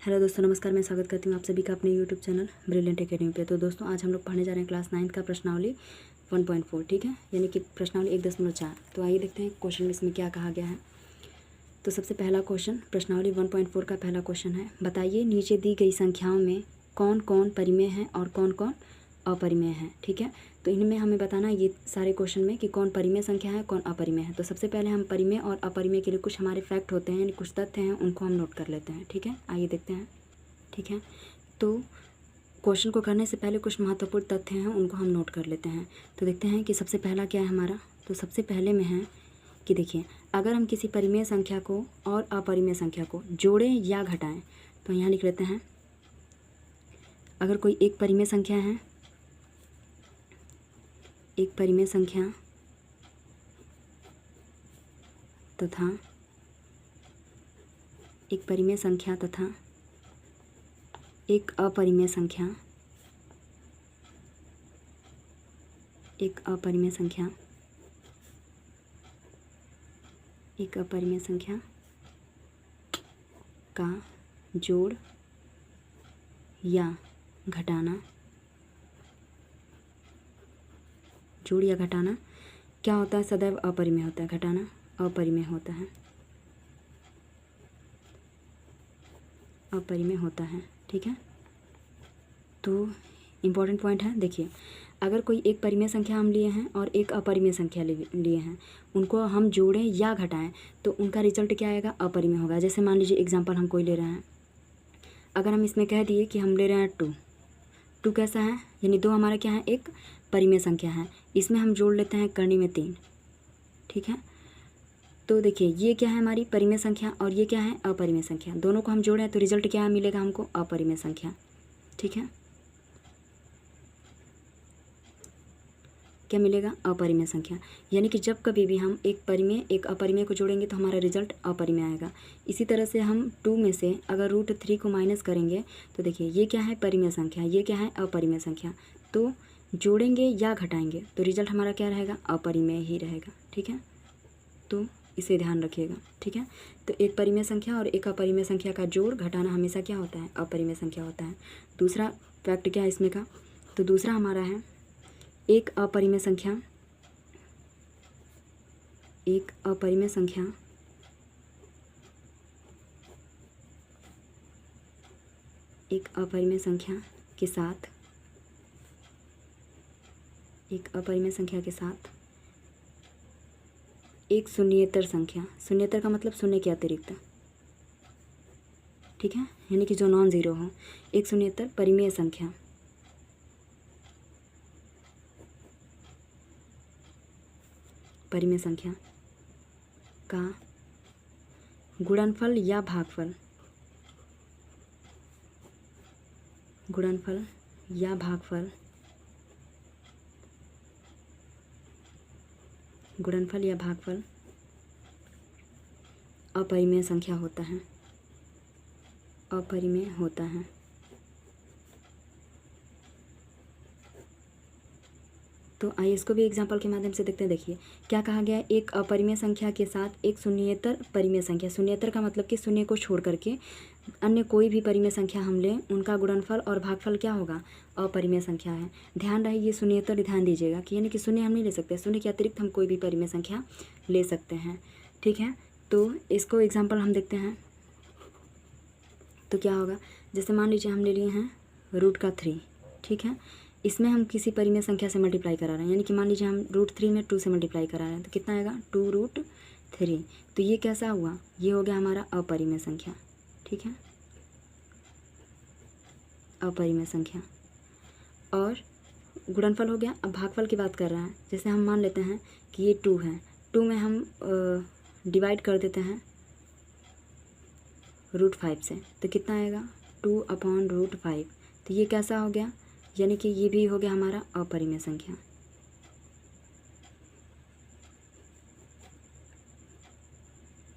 Hello दोस्तों, नमस्कार। मैं स्वागत करती हूँ आप सभी का अपने यूट्यूब चैनल ब्रिलियंट एकेडमी पे। तो दोस्तों, आज हम लोग पढ़ने जा रहे हैं क्लास 9 का प्रश्नावली 1.4, ठीक है, यानी कि प्रश्नावली 1.4। तो आइए देखते हैं क्वेश्चन में इसमें क्या कहा गया है। तो सबसे पहला क्वेश्चन प्रश्नावली 1.4 का पहला क्वेश्चन है, बताइए नीचे दी गई संख्याओं में कौन कौन परिमेय हैं और कौन कौन अपरिमेय हैं। ठीक है, तो इनमें हमें बताना ये सारे क्वेश्चन में कि कौन परिमेय संख्या है, कौन अपरिमेय है। तो सबसे पहले हम परिमेय और अपरिमेय के लिए कुछ हमारे फैक्ट होते हैं, यानी कुछ तथ्य हैं, उनको हम नोट कर लेते हैं। ठीक है, आइए देखते हैं। ठीक है, तो क्वेश्चन को करने से पहले कुछ महत्वपूर्ण तथ्य हैं, उनको हम नोट कर लेते हैं। तो देखते हैं कि सबसे पहला क्या है हमारा। तो सबसे पहले में है कि देखिए, अगर हम किसी परिमेय संख्या को और अपरिमेय संख्या को जोड़ें या घटाएं, तो यहाँ लिख लेते हैं, अगर कोई एक परिमेय संख्या है, एक परिमेय संख्या तथा एक परिमेय संख्या तथा एक अपरिमेय संख्या, एक अपरिमेय संख्या, एक अपरिमेय संख्या का जोड़ या घटाना, जोड़ या घटाना क्या होता है, सदैव अपरिमेय होता है। घटाना अपरिमेय होता है, अपरिमेय होता है। ठीक है, तो इम्पॉर्टेंट पॉइंट है, देखिए, अगर कोई एक परिमेय संख्या हम लिए हैं और एक अपरिमेय संख्या लिए हैं, उनको हम जोड़ें या घटाएं तो उनका रिजल्ट क्या आएगा, अपरिमेय होगा। जैसे मान लीजिए एग्जांपल हम कोई ले रहे हैं, अगर हम इसमें कह दिए कि हम ले रहे हैं 2 कैसा है, यानी 2 हमारा क्या है, एक परिमेय संख्या है। इसमें हम जोड़ लेते हैं करनी में 3। ठीक है, तो देखिए ये क्या है, हमारी परिमेय संख्या और ये क्या है, अपरिमेय संख्या। दोनों को हम जोड़ें तो रिजल्ट क्या मिलेगा हमको, अपरिमेय संख्या। ठीक है, क्या मिलेगा, अपरिमेय संख्या। यानी कि जब कभी भी हम एक परिमेय एक अपरिमेय को जोड़ेंगे तो हमारा रिजल्ट अपरिमेय आएगा। इसी तरह से हम 2 में से अगर √3 को माइनस करेंगे तो देखिए ये क्या है, परिमेय संख्या, ये क्या है, अपरिमेय संख्या। तो जोड़ेंगे या घटाएंगे तो रिजल्ट हमारा क्या रहेगा, अपरिमेय ही रहेगा। ठीक है, तो इसे ध्यान रखिएगा। ठीक है, तो एक परिमेय संख्या और एक अपरिमेय संख्या का जोड़ घटाना हमेशा क्या होता है, अपरिमेय संख्या होता है। दूसरा फैक्ट क्या है इसमें का, तो दूसरा हमारा है, एक अपरिमेय संख्या, एक अपरिमेय संख्या एक अपरिमेय संख्या के साथ, एक अपरिमेय संख्या के साथ एक शून्येतर संख्या, शून्येतर का मतलब शून्य के अतिरिक्त। ठीक है, यानी कि जो नॉन ज़ीरो हो, एक शून्येतर परिमेय संख्या परिमेय संख्या का गुणनफल या भागफल, गुणनफल या भागफल, गुणनफल या भागफल अपरिमेय संख्या होता है, अपरिमेय होता है। तो आइए इसको भी एग्जाम्पल के माध्यम से देखते हैं। देखिए क्या कहा गया है, एक अपरिमेय संख्या के साथ एक शून्येतर परिमेय संख्या। शून्येतर का मतलब कि शून्य को छोड़ करके अन्य कोई भी परिमेय संख्या हम लें, उनका गुणनफल और भागफल क्या होगा, अपरिमेय संख्या है। ध्यान रहे ये शून्येतर, ध्यान दीजिएगा कि यानी कि शून्य हम नहीं ले सकते, शून्य के अतिरिक्त हम कोई भी परिमेय संख्या ले सकते हैं। ठीक है, तो इसको एग्जाम्पल हम देखते हैं। तो क्या होगा, जैसे मान लीजिए हम ले लिए हैं √3। ठीक है, इसमें हम किसी परिमेय संख्या से मल्टीप्लाई करा रहे हैं, यानी कि मान लीजिए हम √3 में 2 से मल्टीप्लाई करा रहे हैं तो कितना आएगा, 2√3। तो ये कैसा हुआ, ये हो गया हमारा अपरिमेय संख्या। ठीक है, अपरिमेय संख्या। और गुणनफल हो गया। अब भागफल की बात कर रहे हैं, जैसे हम मान लेते हैं कि ये 2 है, 2 में हम डिवाइड कर देते हैं √5 से, तो कितना आएगा, 2/√5। तो ये कैसा हो गया, यानी कि ये भी हो गया हमारा अपरिमेय संख्या।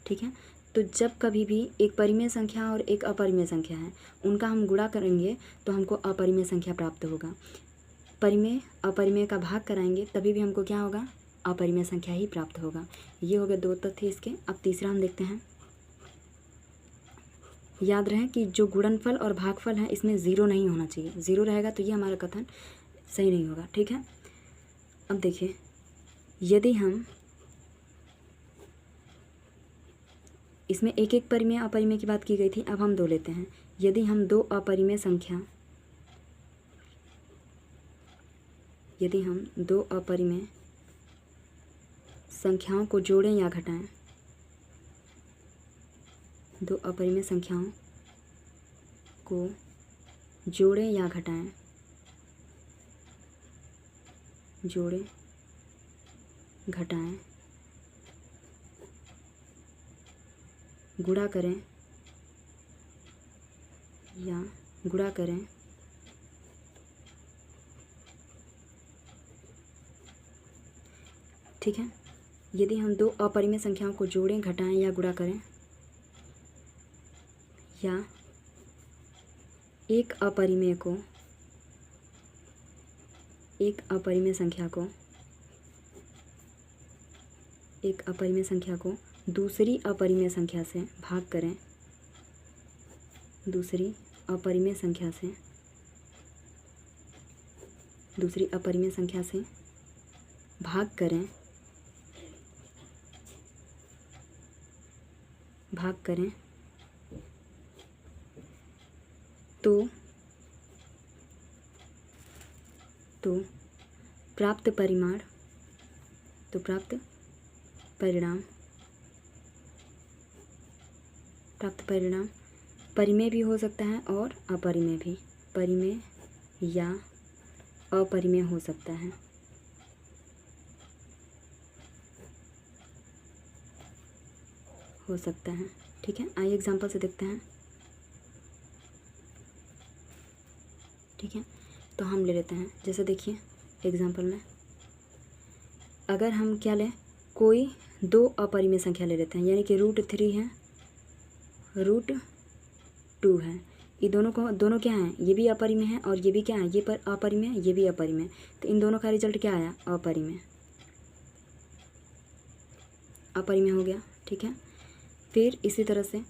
ठीक है, तो जब कभी भी एक परिमेय संख्या और एक अपरिमेय संख्या है, उनका हम गुणा करेंगे तो हमको अपरिमेय संख्या प्राप्त होगा। परिमेय अपरिमेय का भाग कराएंगे तभी भी हमको क्या होगा, अपरिमेय संख्या ही प्राप्त होगा। ये हो गए 2 तथ्य इसके। अब तीसरा हम देखते हैं, याद रहे कि जो गुणनफल और भागफल है इसमें ज़ीरो नहीं होना चाहिए, ज़ीरो रहेगा तो ये हमारा कथन सही नहीं होगा, ठीक है। अब देखिए, यदि हम इसमें एक एक परिमेय अपरिमेय की बात की गई थी, अब हम दो लेते हैं। यदि हम दो अपरिमेय संख्या, यदि हम दो अपरिमेय संख्याओं को जोड़ें या घटाएं, दो अपरिमेय संख्याओं को जोड़ें या घटाएं, जोड़ें घटाएं, गुणा करें या गुणा करें, ठीक है। यदि हम दो अपरिमेय संख्याओं को जोड़ें, घटाएं या गुणा करें, या एक अपरिमेय को, एक अपरिमेय संख्या को, एक अपरिमेय संख्या को दूसरी अपरिमेय संख्या से भाग करें, दूसरी अपरिमेय संख्या से, दूसरी अपरिमेय संख्या से भाग करें, भाग करें तो प्राप्त परिमाण, तो प्राप्त परिणाम, प्राप्त परिणाम परिमेय भी हो सकता है और अपरिमेय भी, परिमेय या अपरिमेय हो सकता है, हो सकता है, ठीक है। आइए एग्जांपल से देखते हैं, ठीक है। तो हम ले लेते हैं, जैसे देखिए एग्जांपल में, अगर हम क्या लें, कोई दो अपरिमेय संख्या ले लेते हैं, यानी कि √3 है, √2 है, ये दोनों क्या हैं, ये भी अपरिमेय है और ये भी क्या है, ये पर अपरिमेय, ये भी अपरिमेय, तो इन दोनों का रिजल्ट क्या आया, अपरिमेय, अपरिमेय हो गया, ठीक है। फिर इसी तरह से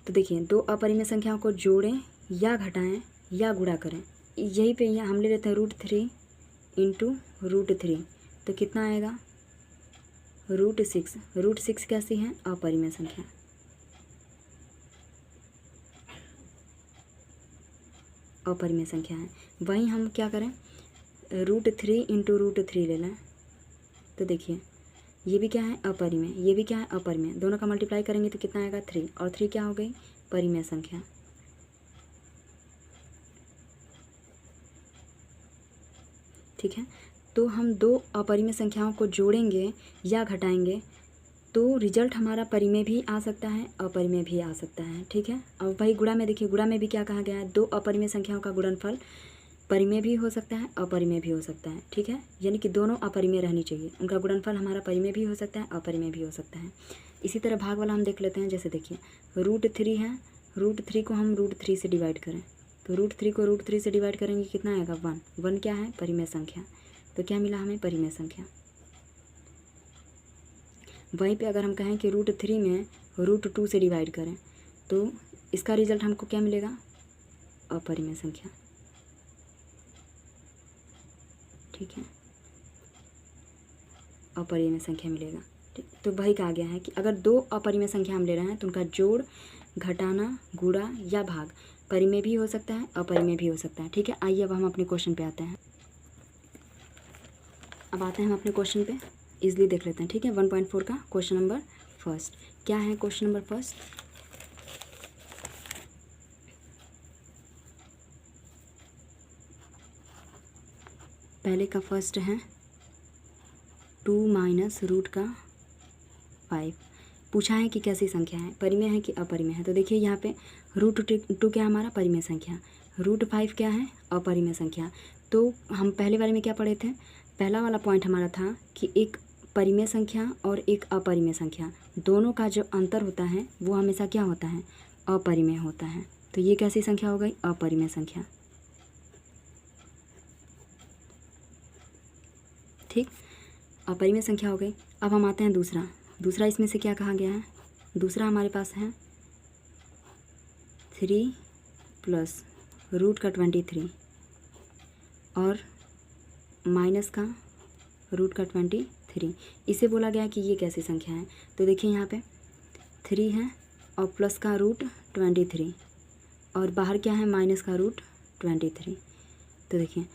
तो देखिए, दो अपरिमेय संख्याओं को जोड़ें या घटाएं या गुणा करें, यहीं पे हम ले लेते हैं √3 × √3, तो कितना आएगा, √6, √6 कैसी है, अपरिमेय संख्या, अपरिमेय संख्या है। वहीं हम क्या करें, √3 × √3 ले लें, तो देखिए ये भी क्या है, अपरिमेय, ये भी क्या है, अपरिमेय, दोनों का मल्टीप्लाई करेंगे तो कितना आएगा, 3, और 3 क्या हो गई, परिमेय संख्या, ठीक है। तो हम दो अपरिमेय संख्याओं को जोड़ेंगे या घटाएंगे तो रिजल्ट हमारा परिमेय भी आ सकता है, अपरिमेय भी आ सकता है, ठीक है। अब वही गुणा में देखिए, गुणा में भी क्या कहा गया है, दो अपरिमेय संख्याओं का गुणनफल परिमेय भी हो सकता है, अपरिमेय भी हो सकता है, ठीक है। यानी कि दोनों अपरिमेय रहनी चाहिए, उनका गुणनफल हमारा परिमेय भी हो सकता है, अपरिमेय भी हो सकता है। इसी तरह भाग वाला हम देख लेते हैं, जैसे देखिए √3 है, √3 को हम √3 से डिवाइड करें, तो √3 को √3 से डिवाइड करेंगे, कितना आएगा, 1, 1 क्या है, परिमेय संख्या, तो क्या मिला हमें, परिमेय संख्या। वहीं पे अगर हम कहें कि √3 में √2 से डिवाइड करें तो इसका रिजल्ट हमको क्या मिलेगा, अपरिमेय संख्या, ठीक है, अपरिमेय संख्या मिलेगा, ठीक। तो वही कहा गया है कि अगर दो अपरिमेय संख्या हम ले रहे हैं तो उनका जोड़, घटाना, गुणा या भाग परिमेय भी हो सकता है, अपरिमेय भी हो सकता है, ठीक है। आइए अब हम अपने क्वेश्चन पे आते हैं, अब आते हैं हम अपने क्वेश्चन पे, इजली देख लेते हैं, ठीक है। 1.4 का क्वेश्चन नंबर फर्स्ट, क्या है क्वेश्चन नंबर फर्स्ट, पहले का फर्स्ट है 2 - √5, पूछा है कि कैसी संख्या है, परिमेय है कि अपरिमेय है। तो देखिए यहाँ पे √2 क्या हमारा, परिमेय संख्या, √5 क्या है, अपरिमेय संख्या। तो हम पहले वाले में क्या पढ़े थे, पहला वाला पॉइंट हमारा था कि एक परिमेय संख्या और एक अपरिमेय संख्या, दोनों का जो अंतर होता है वो हमेशा क्या होता है, अपरिमेय होता है। तो ये कैसी संख्या हो गई, अपरिमेय संख्या, ठीक, अपरिमेय संख्या हो गई। अब हम आते हैं दूसरा, इसमें से क्या कहा गया है, दूसरा हमारे पास है 3 प्लस रूट का 23 और माइनस का रूट का 23। इसे बोला गया कि ये कैसी संख्या है। तो देखिए यहाँ पे 3 है और प्लस का रूट 23 और बाहर क्या है, माइनस का रूट 23। तो देखिए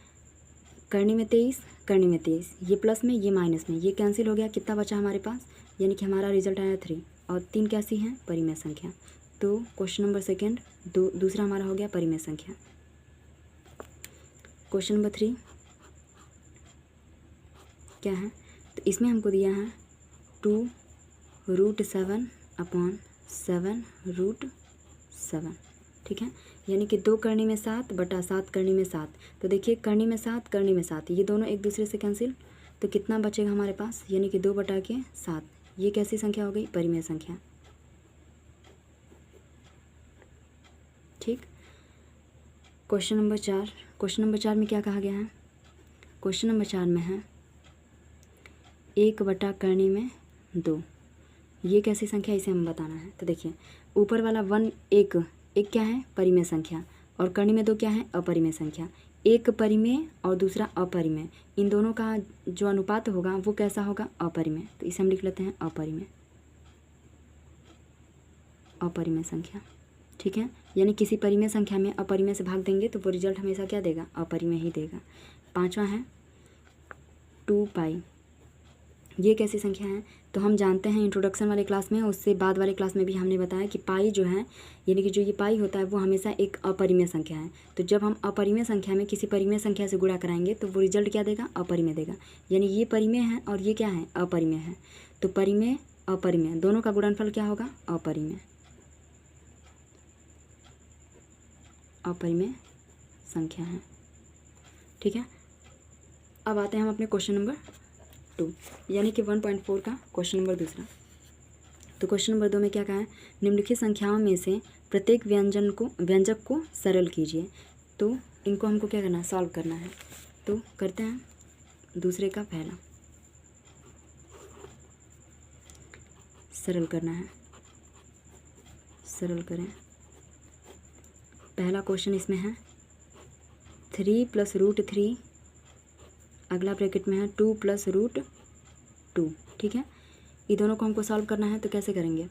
करनी में 23, करनी में 23, ये प्लस में ये माइनस में, ये कैंसिल हो गया। कितना बचा हमारे पास, यानी कि हमारा रिजल्ट आया 3 और 3 कैसी है, परिमेय संख्या। तो क्वेश्चन नंबर सेकेंड दूसरा हमारा हो गया परिमेय संख्या। क्वेश्चन नंबर 3 क्या है, तो इसमें हमको दिया है 2√7/7√7, ठीक है, यानी कि 2 करनी में 7 बटा 7 करनी में 7। तो देखिए करनी में 7 करनी में 7, ये दोनों एक दूसरे से कैंसिल, तो कितना बचेगा हमारे पास, यानी कि 2 बटा के 7। ये कैसी संख्या हो गई, परिमेय संख्या, ठीक। क्वेश्चन नंबर 4, क्वेश्चन नंबर 4 में क्या कहा गया है, क्वेश्चन नंबर 4 में है 1 बटा करनी में 2। ये कैसी संख्या, इसे हम बताना है। तो देखिए ऊपर वाला 1 एक क्या है, परिमेय संख्या, और करनी में 2 क्या है, अपरिमेय संख्या। एक परिमेय और दूसरा अपरिमेय, इन दोनों का जो अनुपात होगा वो कैसा होगा, अपरिमेय। तो इसे हम लिख लेते हैं अपरिमेय, अपरिमेय संख्या, ठीक है। यानी किसी परिमेय संख्या में अपरिमेय से भाग देंगे तो वो रिजल्ट हमेशा क्या देगा, अपरिमेय ही देगा। 5वां है 2 पाई। ये कैसी संख्या है, तो हम जानते हैं इंट्रोडक्शन वाले क्लास में, उससे बाद वाले क्लास में भी हमने बताया कि पाई जो है, यानी कि जो ये पाई होता है वो हमेशा एक अपरिमेय संख्या है। तो जब हम अपरिमेय संख्या में किसी परिमेय संख्या से गुणा कराएंगे तो वो रिजल्ट क्या देगा, अपरिमेय देगा। यानी ये परिमेय है और ये क्या है, अपरिमेय है। तो परिमेय अपरिमेय दोनों का गुणनफल क्या होगा, अपरिमेय, अपरिमेय संख्या है, ठीक है। अब आते हैं हम अपने क्वेश्चन नंबर 2, यानी कि 1.4 का क्वेश्चन नंबर दूसरा। तो क्वेश्चन नंबर 2 में क्या कहा है, निम्नलिखित संख्याओं में से प्रत्येक व्यंजक को सरल कीजिए। तो इनको हमको क्या करना है, सॉल्व करना है। तो करते हैं दूसरे का पहला, सरल करना है, सरल करें। पहला क्वेश्चन इसमें है 3 प्लस रूट 3, अगला ब्रैकेट में है 2 प्लस रूट 2, ठीक है। ये दोनों को हमको सॉल्व करना है। तो कैसे करेंगे,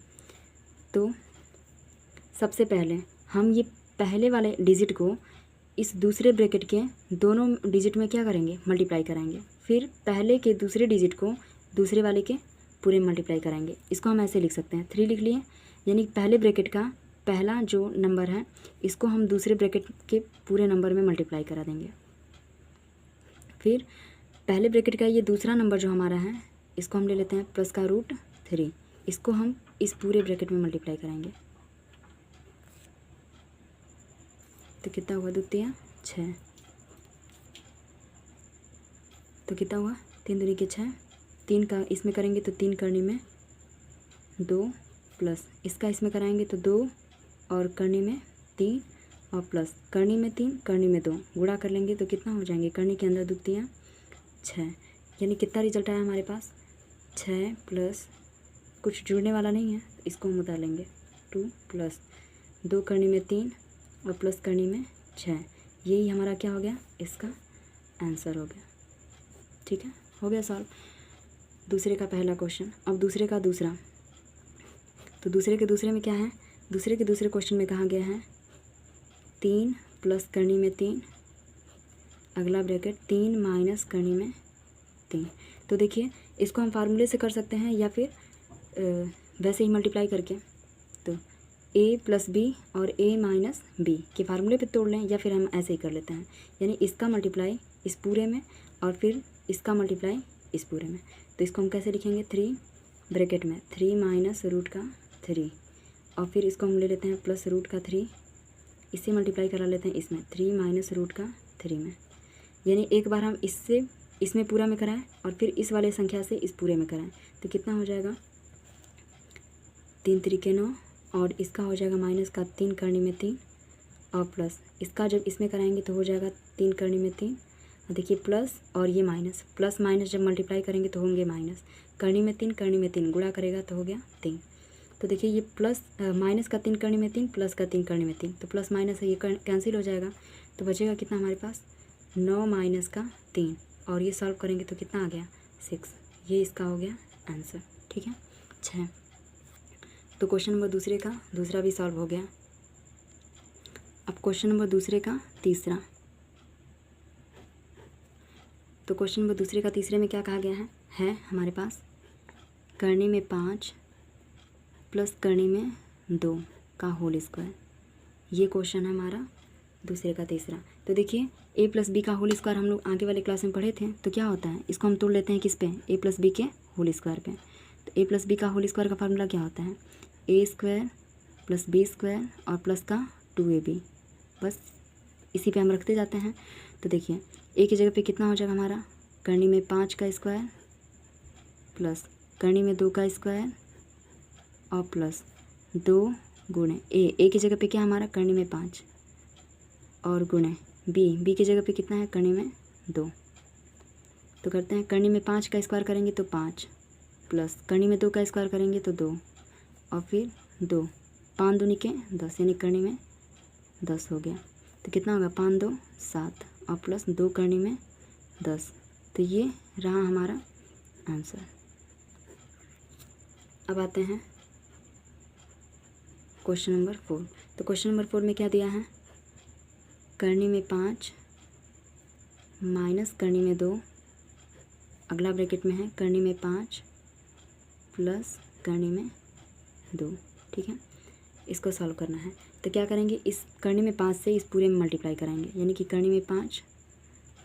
तो सबसे पहले हम ये पहले वाले डिजिट को इस दूसरे ब्रैकेट के दोनों डिजिट में क्या करेंगे, मल्टीप्लाई कराएंगे। फिर पहले के दूसरे डिजिट को दूसरे वाले के पूरे मल्टीप्लाई कराएंगे। इसको हम ऐसे लिख सकते हैं, 3 लिख लिए, यानी पहले ब्रैकेट का पहला जो नंबर है इसको हम दूसरे ब्रैकेट के पूरे नंबर में मल्टीप्लाई करा देंगे। फिर पहले ब्रैकेट का ये दूसरा नंबर जो हमारा है इसको हम ले लेते हैं प्लस का रूट 3, इसको हम इस पूरे ब्रैकेट में मल्टीप्लाई कराएंगे। तो कितना हुआ, 2 तिया 6, तो कितना हुआ, 3 दूनी के 6, 3 का इसमें करेंगे तो 3 करनी में 2 प्लस इसका इसमें कराएंगे तो 2 और करनी में 3 और प्लस करनी में 3 करनी में 2, गुणा कर लेंगे तो कितना हो जाएंगे, करनी के अंदर 2 तिया 6, यानी कितना रिजल्ट आया हमारे पास, 6 प्लस कुछ जुड़ने वाला नहीं है तो इसको हम उतार लेंगे, 2 प्लस 2 करनी में 3 और प्लस करनी में 6, यही हमारा क्या हो गया, इसका आंसर हो गया, ठीक है। हो गया सॉल्व दूसरे का पहला क्वेश्चन। अब दूसरे का दूसरा, तो दूसरे के दूसरे में क्या है, दूसरे के दूसरे क्वेश्चन में कहा गया है 3 प्लस करनी में 3, अगला ब्रैकेट 3 माइनस करनी में 3। तो देखिए इसको हम फार्मूले से कर सकते हैं या फिर वैसे ही मल्टीप्लाई करके, तो a प्लस बी और a माइनस बी के फार्मूले पे तोड़ लें, या फिर हम ऐसे ही कर लेते हैं, यानी इसका मल्टीप्लाई इस पूरे में और फिर इसका मल्टीप्लाई इस पूरे में। तो इसको हम कैसे लिखेंगे, 3 ब्रैकेट में 3 माइनस रूट का 3 और फिर इसको हम ले लेते हैं प्लस रूट का 3, इससे मल्टीप्लाई करा लेते हैं इसमें 3 माइनस रूट का 3 में, यानी एक बार हम इससे इसमें पूरा में कराएं और फिर इस वाले संख्या से इस पूरे में कराएं तो कितना हो जाएगा, 3 त्रिके 9 और इसका हो जाएगा माइनस का 3 करनी में 3 और प्लस इसका जब इसमें कराएंगे तो हो जाएगा 3 करनी में 3, और देखिए प्लस और ये माइनस, प्लस माइनस जब मल्टीप्लाई करेंगे तो होंगे माइनस, करनी में 3 करनी में 3 गुणा करेगा तो हो गया 3। तो देखिए ये प्लस माइनस का 3 करने में 3, प्लस का 3 करने में 3, तो प्लस माइनस है ये कैंसिल हो जाएगा। तो बचेगा कितना हमारे पास 9 माइनस का 3, और ये सॉल्व करेंगे तो कितना आ गया 6। ये इसका हो गया आंसर। ठीक है 6। तो क्वेश्चन नंबर दूसरे का दूसरा भी सॉल्व हो गया। अब क्वेश्चन नंबर दूसरे का तीसरा। तो क्वेश्चन नंबर दूसरे का तीसरे में क्या कहा गया है हमारे पास करने में 5 प्लस करने में 2 का होल स्क्वायर। ये क्वेश्चन है हमारा दूसरे का तीसरा। तो देखिए a प्लस बी का होल स्क्वायर हम लोग आगे वाले क्लास में पढ़े थे। तो क्या होता है, इसको हम तोड़ लेते हैं किस पे, a प्लस बी के होल स्क्वायर पे। तो a प्लस बी का होल स्क्वायर का फार्मूला क्या होता है, a square plus b square और प्लस का 2ab। बस इसी पे हम रखते जाते हैं। तो देखिए a की जगह पे कितना हो जाएगा हमारा करनी में 5 का स्क्वायर प्लस करनी में 2 का स्क्वायर और प्लस 2 गुणे ए की जगह पे क्या हमारा करनी में 5 और गुणे बी की जगह पे कितना है करनी में 2। तो करते हैं करनी में 5 का स्क्वायर करेंगे तो 5 प्लस करनी में 2 का स्क्वायर करेंगे तो 2 और फिर 2, 5 दूनी के 10 यानी करनी में 10 हो गया। तो कितना होगा 5 2 7 और प्लस 2 करनी में 10। तो ये रहा हमारा आंसर। अब आते हैं क्वेश्चन नंबर 4। तो क्वेश्चन नंबर 4 में क्या दिया है, करनी में 5 माइनस करनी में 2, अगला ब्रैकेट में है करनी में 5 प्लस करनी में 2। ठीक है, इसको सॉल्व करना है। तो क्या करेंगे, इस करनी में 5 से इस पूरे में मल्टीप्लाई कराएंगे, यानी कि करनी में 5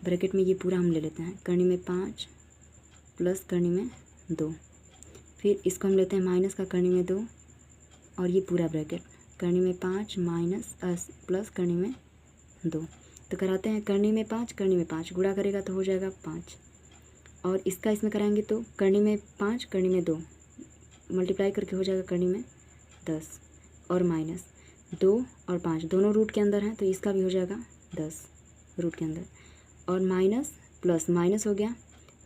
ब्रैकेट में ये पूरा हम ले लेते हैं करनी में 5 प्लस करनी में 2, फिर इसको हम लेते हैं माइनस का करनी में 2 और ये पूरा ब्रैकेट करनी में 5 माइनस प्लस करनी में 2। तो कराते हैं करनी में 5 करनी में 5 गुणा करेगा तो हो जाएगा 5 और इसका इसमें कराएंगे तो करनी में 5 करनी में 2 मल्टीप्लाई करके हो जाएगा करनी में 10 और माइनस 2 और 5 दोनों रूट के अंदर हैं तो इसका भी हो जाएगा 10 रूट के अंदर और माइनस प्लस माइनस हो गया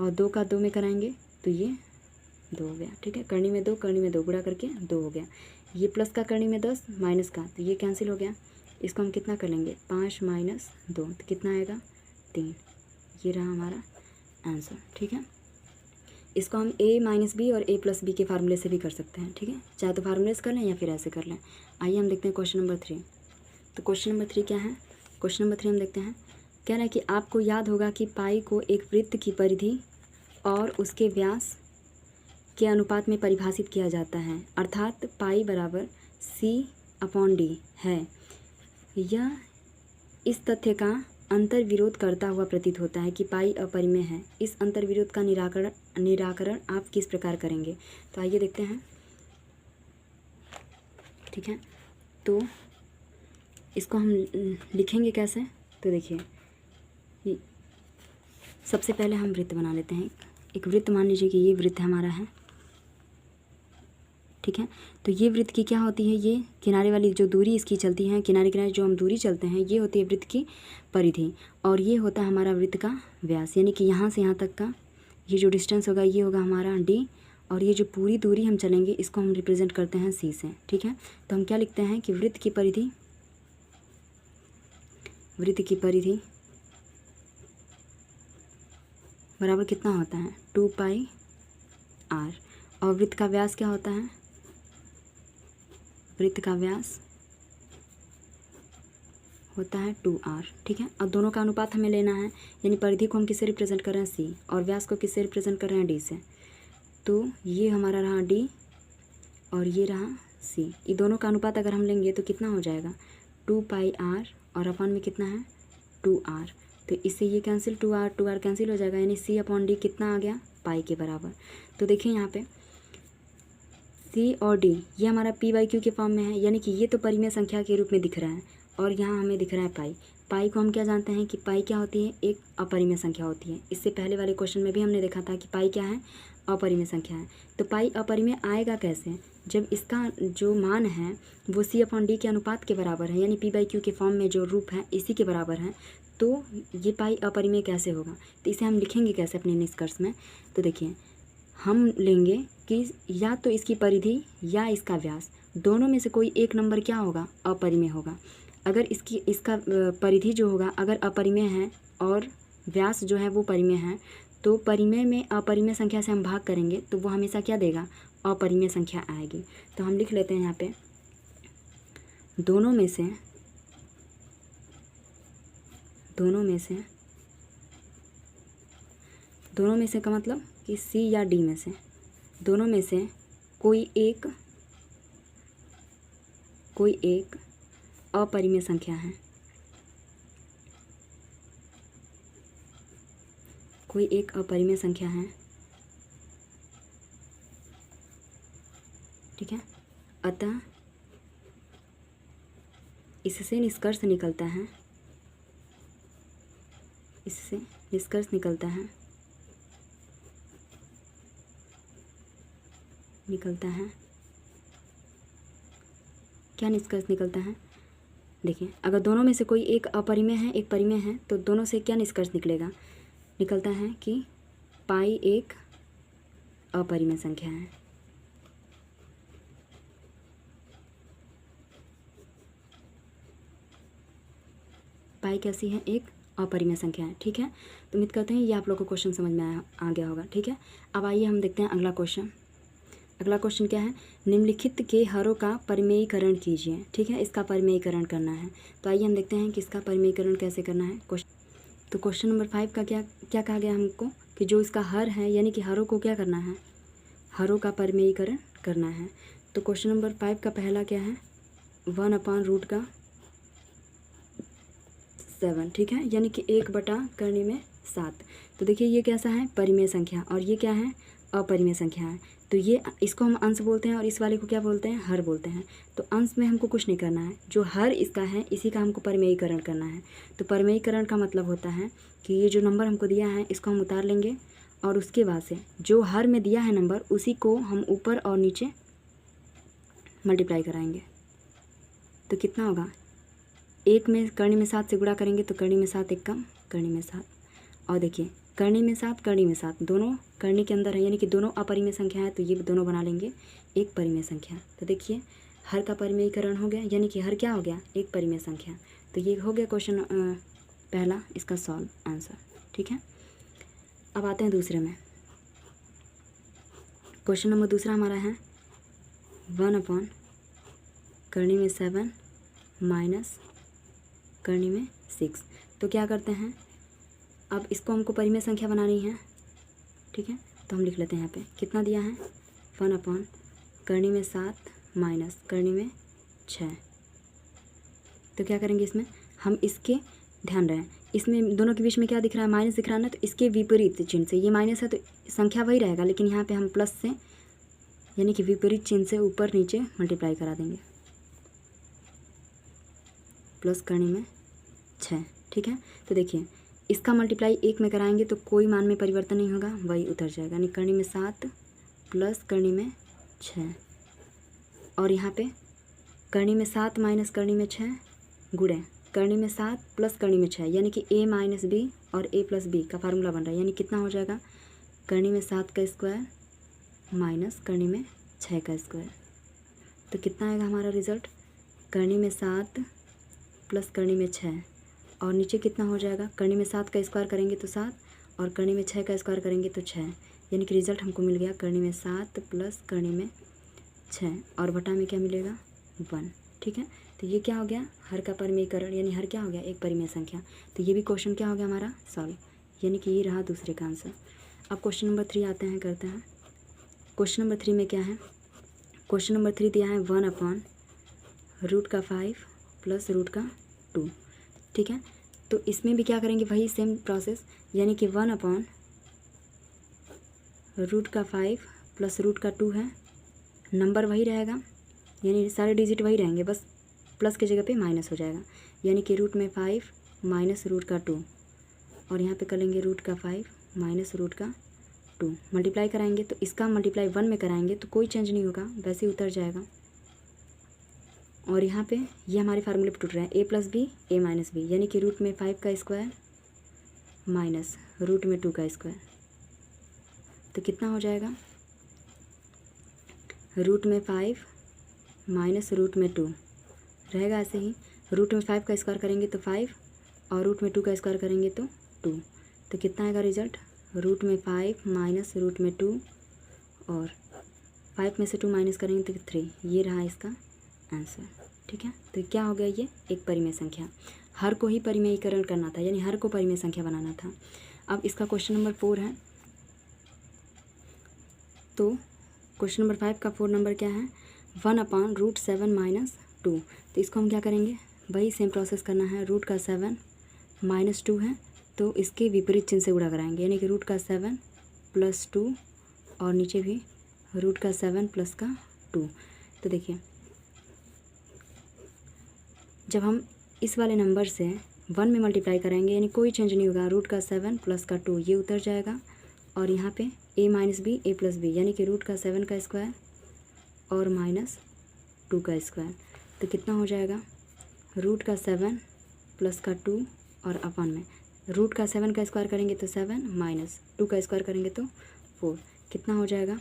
और 2 का 2 में कराएंगे तो ये 2 हो गया। ठीक है, करनी में 2 गुणा करके 2 हो गया। ये प्लस का करनी में 10 माइनस का तो ये कैंसिल हो गया। इसको हम कितना कर लेंगे 5 माइनस 2 तो कितना आएगा 3। ये रहा हमारा आंसर। ठीक है, इसको हम a माइनस बी और a प्लस बी के फार्मूले से भी कर सकते हैं। ठीक है, चाहे तो फार्मूले से कर लें या फिर ऐसे कर लें। आइए हम देखते हैं क्वेश्चन नंबर 3। तो क्वेश्चन नंबर 3 क्या है, क्वेश्चन नंबर 3 हम देखते हैं। कह रहा है कि आपको याद होगा कि पाई को एक वृत्त की परिधि और उसके व्यास के अनुपात में परिभाषित किया जाता है, अर्थात पाई बराबर c/d है। यह इस तथ्य का अंतर विरोध करता हुआ प्रतीत होता है कि पाई अपरिमेय है। इस अंतर विरोध का निराकरण आप किस प्रकार करेंगे। तो आइए देखते हैं। ठीक है, तो इसको हम लिखेंगे कैसे, तो देखिए सबसे पहले हम वृत्त बना लेते हैं। एक वृत्त मान लीजिए कि ये वृत्त हमारा है। ठीक है, तो ये वृत्त की क्या होती है, ये किनारे वाली जो दूरी इसकी चलती है, किनारे किनारे जो हम दूरी चलते हैं ये होती है वृत्त की परिधि और ये होता है हमारा वृत्त का व्यास, यानी कि यहाँ से यहाँ तक का ये जो डिस्टेंस होगा ये होगा हमारा d और ये जो पूरी दूरी हम चलेंगे इसको हम रिप्रेजेंट करते हैं c से। ठीक है, तो हम क्या लिखते हैं कि वृत्त की परिधि बराबर कितना होता है 2πr और वृत्त का व्यास क्या होता है, वृत्त का व्यास होता है 2r। ठीक है, और दोनों का अनुपात हमें लेना है, यानी परिधि को हम किससे रिप्रेजेंट कर रहे हैं c और व्यास को किससे रिप्रेजेंट कर रहे हैं d से। तो ये हमारा रहा d और ये रहा c। ये दोनों का अनुपात अगर हम लेंगे तो कितना हो जाएगा 2πr और अपन में कितना है 2r। तो इससे ये कैंसिल 2r कैंसिल हो जाएगा, यानी c/d कितना आ गया पाई के बराबर। तो देखिए यहाँ पे c और d ये हमारा p/q के फॉर्म में है, यानी कि ये तो परिमेय संख्या के रूप में दिख रहा है और यहाँ हमें दिख रहा है पाई। पाई को हम क्या जानते हैं कि पाई क्या होती है, एक अपरिमेय संख्या होती है। इससे पहले वाले क्वेश्चन में भी हमने देखा था कि पाई क्या है, अपरिमेय संख्या है। तो पाई अपरिमेय आएगा कैसे, जब इसका जो मान है वो c/d के अनुपात के बराबर है, यानी p/q के फॉर्म में जो रूप है इसी के बराबर है। तो ये पाई अपरिमेय कैसे होगा, तो इसे हम लिखेंगे कैसे अपने निष्कर्ष में। तो देखिए हम लेंगे कि या तो इसकी परिधि या इसका व्यास, दोनों में से कोई एक नंबर क्या होगा, अपरिमेय होगा। अगर इसका परिधि जो होगा अगर अपरिमेय है और व्यास जो है वो परिमेय है, तो परिमेय में अपरिमेय संख्या से हम भाग करेंगे तो वो हमेशा क्या देगा, अपरिमेय संख्या आएगी। तो हम लिख लेते हैं यहाँ पे दोनों में से का मतलब कि सी या डी में से, दोनों में से कोई एक अपरिमेय संख्या है, कोई एक अपरिमेय संख्या है, ठीक है। अतः इससे निष्कर्ष निकलता है क्या निष्कर्ष निकलता है, देखिए अगर दोनों में से कोई एक अपरिमेय है एक परिमेय है तो दोनों से क्या निष्कर्ष निकलता है कि पाई एक अपरिमेय संख्या है। पाई कैसी है, एक अपरिमेय संख्या है, ठीक है। तो उम्मीद करते हैं ये आप लोगों को क्वेश्चन समझ में आ गया होगा, ठीक है। अब आइए हम देखते हैं अगला क्वेश्चन। अगला क्वेश्चन क्या है, निम्नलिखित के हरों का परिमेयीकरण कीजिए, ठीक है। इसका परिमेयीकरण करना है, तो आइए हम देखते हैं कि इसका परिमेयीकरण कैसे करना है। तो क्वेश्चन नंबर 5 का क्या कहा गया हमको कि जो इसका हर है यानी कि हरों को क्या करना है, हरों का परिमेयीकरण करना है। तो क्वेश्चन नंबर 5 का पहला क्या है, 1/√7, ठीक है, यानी कि 1/7। तो देखिए ये कैसा है, परिमेय संख्या, और ये क्या है, अपरिमेय संख्या है। तो ये इसको हम अंश बोलते हैं और इस वाले को क्या बोलते हैं, हर बोलते हैं। तो अंश में हमको कुछ नहीं करना है, जो हर इसका है इसी का हमको परिमेयीकरण करना है। तो परिमेयीकरण का मतलब होता है कि ये जो नंबर हमको दिया है इसको हम उतार लेंगे और उसके बाद से जो हर में दिया है नंबर उसी को हम ऊपर और नीचे मल्टीप्लाई कराएंगे। तो कितना होगा, 1 में करनी में 7 से गुणा करेंगे तो करनी में 7 एक कम करनी में 7, और देखिए करनी में 7 दोनों करनी के अंदर है यानी कि दोनों अपरिमेय संख्या है, तो ये दोनों बना लेंगे एक परिमेय संख्या। तो देखिए हर का परिमेयीकरण हो गया यानी कि हर क्या हो गया, एक परिमेय संख्या। तो ये हो गया क्वेश्चन पहला, इसका सॉल्व आंसर, ठीक है। अब आते हैं दूसरे में। क्वेश्चन नंबर दूसरा हमारा है 1/7 माइनस करनी में 6। तो क्या करते हैं, अब इसको हमको परिमेय संख्या बनानी है, ठीक है। तो हम लिख लेते हैं यहाँ पे कितना दिया है, 1/7 माइनस करनी में 6। तो क्या करेंगे इसमें हम, इसके ध्यान रहे इसमें दोनों के बीच में क्या दिख रहा है, माइनस दिख रहा है ना, तो इसके विपरीत चिन्ह से, ये माइनस है तो संख्या वही रहेगा, लेकिन यहाँ पे हम प्लस से यानी कि विपरीत चिन्ह से ऊपर नीचे मल्टीप्लाई करा देंगे, प्लस करनी में 6, ठीक है। तो देखिए इसका मल्टीप्लाई 1 में कराएंगे तो कोई मान में परिवर्तन नहीं होगा, वही उतर जाएगा, यानी करनी में 7 प्लस करनी में 6, और यहाँ पे करनी में 7 माइनस करनी में 6 गुणे करनी में 7 प्लस करनी में 6, यानी कि a माइनस बी और a प्लस बी का फार्मूला बन रहा है, यानी कितना हो जाएगा, करनी में 7 का स्क्वायर माइनस करनी में 6 का स्क्वायर। तो कितना आएगा हमारा रिजल्ट, करनी में 7 प्लस करनी में 6, और नीचे कितना हो जाएगा, करनी में 7 का स्क्वायर करेंगे तो 7 और करनी में 6 का स्क्वायर करेंगे तो 6, यानी कि रिजल्ट हमको मिल गया करनी में 7 प्लस करनी में 6 और बटा में क्या मिलेगा 1, ठीक है। तो ये क्या हो गया, हर का परिमेयीकरण, यानी हर क्या हो गया, एक परिमेय संख्या। तो ये भी क्वेश्चन क्या हो गया हमारा सॉल्व, यानी कि ये रहा दूसरे का आंसर। अब क्वेश्चन नंबर 3 आते हैं, करते हैं। क्वेश्चन नंबर 3 में क्या है, क्वेश्चन नंबर 3 दिया है 1/√5 प्लस √2, ठीक है। तो इसमें भी क्या करेंगे, वही सेम प्रोसेस, यानी कि 1/√5 प्लस √2 है, नंबर वही रहेगा, यानी सारे डिजिट वही रहेंगे, बस प्लस की जगह पे माइनस हो जाएगा, यानी कि √5 माइनस √2, और यहाँ पे कर लेंगे √5 माइनस √2, मल्टीप्लाई कराएंगे तो इसका मल्टीप्लाई 1 में कराएंगे तो कोई चेंज नहीं होगा, वैसे ही उतर जाएगा। और यहाँ पे ये हमारे फार्मूले पे टूट रहा है, a plus b a minus b, यानी कि √5 का स्क्वायर माइनस √2 का स्क्वायर। तो कितना हो जाएगा, रूट में 5 माइनस रूट में 2 रहेगा ऐसे ही। रूट में 5 का स्क्वायर करेंगे तो 5 और रूट में 2 का स्क्वायर करेंगे तो 2। तो कितना आएगा रिजल्ट? रूट में 5 माइनस रूट में 2 और 5 में से 2 माइनस करेंगे तो 3। ये रहा इसका आंसर। ठीक है, तो क्या हो गया? ये एक परिमेय संख्या। हर को ही परिमेयीकरण करना था, यानी हर को परिमेय संख्या बनाना था। अब इसका क्वेश्चन नंबर 4 है। तो क्वेश्चन नंबर 5 का 4 नंबर क्या है? 1/√7 माइनस 2। तो इसको हम क्या करेंगे? वही सेम प्रोसेस करना है। रूट का 7 माइनस 2 है तो इसके विपरीत चिन्ह से गुणा कराएंगे, यानी कि रूट का 7 प्लस 2 और नीचे भी रूट का 7 प्लस का 2। तो देखिए, जब हम इस वाले नंबर से 1 में मल्टीप्लाई करेंगे यानी कोई चेंज नहीं होगा। रूट का 7 प्लस का 2 ये उतर जाएगा और यहाँ पे a minus b a plus b, यानी कि रूट का 7 का स्क्वायर और माइनस 2 का स्क्वायर। तो कितना हो जाएगा? रूट का 7 प्लस का 2 और अपन में रूट का 7 का स्क्वायर करेंगे तो 7 माइनस 2 का स्क्वायर करेंगे तो 4। कितना हो जाएगा?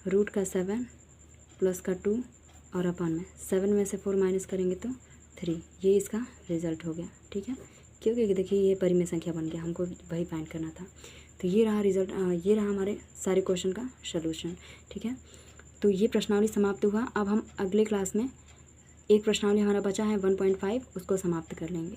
रूट का 7 प्लस का 2 और अपन में 7 में से 4 माइनस करेंगे तो 3। ये इसका रिज़ल्ट हो गया। ठीक है, क्योंकि देखिए ये परिमेय संख्या बन गया, हमको वही फाइंड करना था। तो ये रहा रिज़ल्ट, ये रहा हमारे सारे क्वेश्चन का सलूशन। ठीक है, तो ये प्रश्नावली समाप्त हुआ। अब हम अगले क्लास में एक प्रश्नावली हमारा बचा है 1.5, उसको समाप्त कर लेंगे।